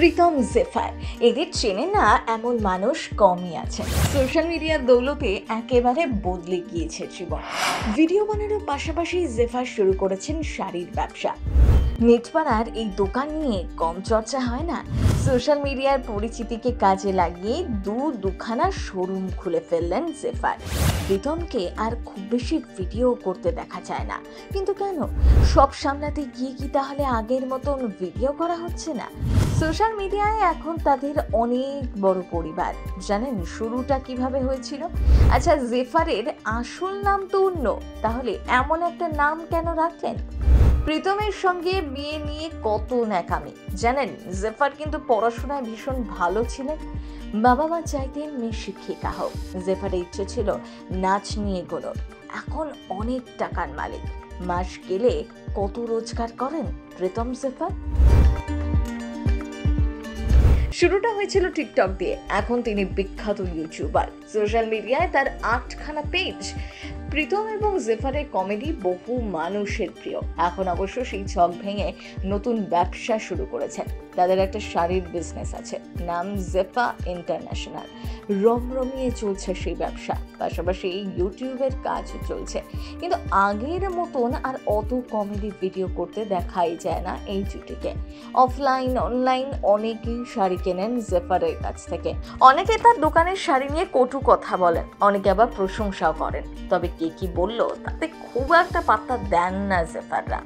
প্রীতম জেফার, এদের চেনে না এমন মানুষ কমই আছেন। সোশ্যাল মিডিয়ার দৌলতে একেবারে বদলে গিয়েছে জীবন। ভিডিও বানানোর পাশাপাশি জেফার শুরু করেছেন শাড়ির ব্যবসা। নেটপাড়ার এই দোকান নিয়ে কম চর্চা হয় না। সোশ্যাল মিডিয়ার পরিচিতিকে কাজে লাগিয়ে দুখানা শোরুম খুলে ফেললেন জেফার। প্রীতমকে আর খুব বেশি ভিডিও করতে দেখা যায় না, কিন্তু কেন? সব সামলাতে গিয়ে কি তাহলে আগের মতন ভিডিও করা হচ্ছে না? সোশ্যাল মিডিয়ায় এখন তাদের অনেক বড় পরিবার। জানেন শুরুটা কিভাবে হয়েছিল? আচ্ছা, জেফারের আসল নাম তো অন্য, তাহলে এমন একটা নাম কেন রাখলেন? প্রীতমের সঙ্গে বিয়ে নিয়ে কত ন্যাকামি জানেন। জেফার কিন্তু পড়াশোনায় ভীষণ ভালো ছিলেন। বাবা মা চাইতেন মেয়ে শিক্ষিকা হোক। জেফারের ইচ্ছে ছিল নাচ নিয়ে গড়ো। এখন অনেক টাকার মালিক। মাস গেলে কত রোজগার করেন প্রীতম জেফার? শুরুটা হয়েছিল টিকটক দিয়ে, এখন তিনি বিখ্যাত ইউটিউবার। সোশ্যাল মিডিয়ায় তার 8খানা পেজ। প্রীতম এবং জেফারের কমেডি বহু মানুষের প্রিয়। এখন অবশ্য সেই ছক ভেঙে নতুন ব্যবসা শুরু করেছেন। তাদের একটা শাড়ির বিজনেস আছে, নাম জেফা ইন্টারন্যাশনাল। রমরমিয়ে চলছে সেই ব্যবসা, পাশাপাশি ইউটিউবের কাজও চলছে। কিন্তু আগের মতন আর অত কমেডি ভিডিও করতে দেখাই যায় না এই জুটিকে। অফলাইন অনলাইন অনেকেই শাড়ি কেনেন জেফারের কাছ থেকে। অনেকে তার দোকানের শাড়ি নিয়ে কটু কথা বলেন, অনেকে আবার প্রশংসাও করেন। তবে কে কি বললো তাতে খুব একটা পাত্তা দেন না জেফাররা।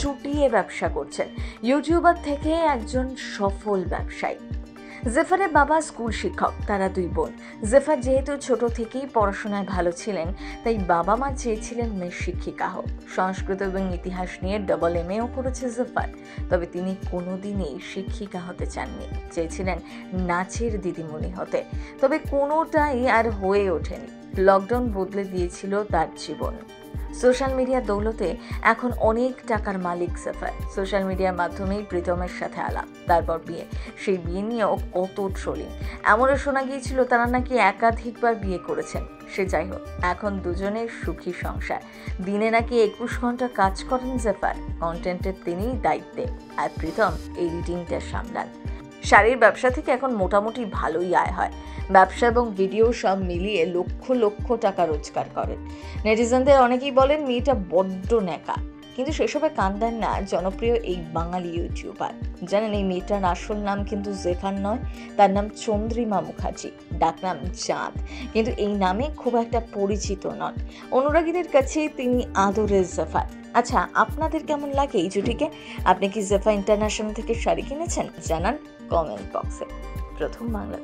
চুটিয়ে ব্যবসা করছেন, ইউটিউবার থেকে একজন সফল ব্যবসায়ী। জেফারের বাবা স্কুল শিক্ষক, তারা 2 বোন। জেফার যেহেতু ছোট থেকেই পড়াশোনায় ভালো ছিলেন, তাই বাবা মা চেয়েছিলেন মেয়ে শিক্ষিকা হোক। সংস্কৃত এবং ইতিহাস নিয়ে MA করেছে জেফার। তবে তিনি কোনোদিনই শিক্ষিকা হতে চাননি, চেয়েছিলেন নাচের দিদিমণি হতে। তবে কোনোটাই আর হয়ে ওঠেনি। লকডাউন বদলে দিয়েছিল তার জীবন। সোশ্যাল মিডিয়ার দৌলতে এখন অনেক টাকার মালিক জেফার। সোশ্যাল মিডিয়ার মাধ্যমেই প্রীতমের সাথে আলাপ, তারপর বিয়ে। সেই বিয়ে নিয়েও কত ট্রোলিং। এমনও শোনা গিয়েছিল তারা নাকি একাধিকবার বিয়ে করেছেন। সে যাই হোক, এখন দুজনের সুখী সংসার। দিনে নাকি 21 ঘন্টা কাজ করেন জেফার। কন্টেন্টের তিনিই দায়িত্বে, আর প্রীতম এডিটিংটা সামলান। শাড়ির ব্যবসা থেকে এখন মোটামুটি ভালোই আয় হয়। ব্যবসা এবং ভিডিও সব মিলিয়ে লক্ষ লক্ষ টাকা রোজগার করেন। নেটিজেনদের অনেকেই বলেন মেয়েটা বড্ড ন্যাকা, কিন্তু সেসবে কান দেন না জনপ্রিয় এই বাঙালি ইউটিউবার। জানেন এই মেয়েটার আসল নাম কিন্তু জেফার নয়, তার নাম চন্দ্রিমা মুখার্জি, ডাকনাম চাঁদ। কিন্তু এই নামে খুব একটা পরিচিত নন। অনুরাগীদের কাছে তিনি আদরের জেফার। আচ্ছা, আপনাদের কেমন লাগে এই জুটিকে? আপনি কি জেফা ইন্টারন্যাশনাল থেকে শাড়ি কিনেছেন? জানান কমেন্ট বক্সে। প্রথম বাংলা।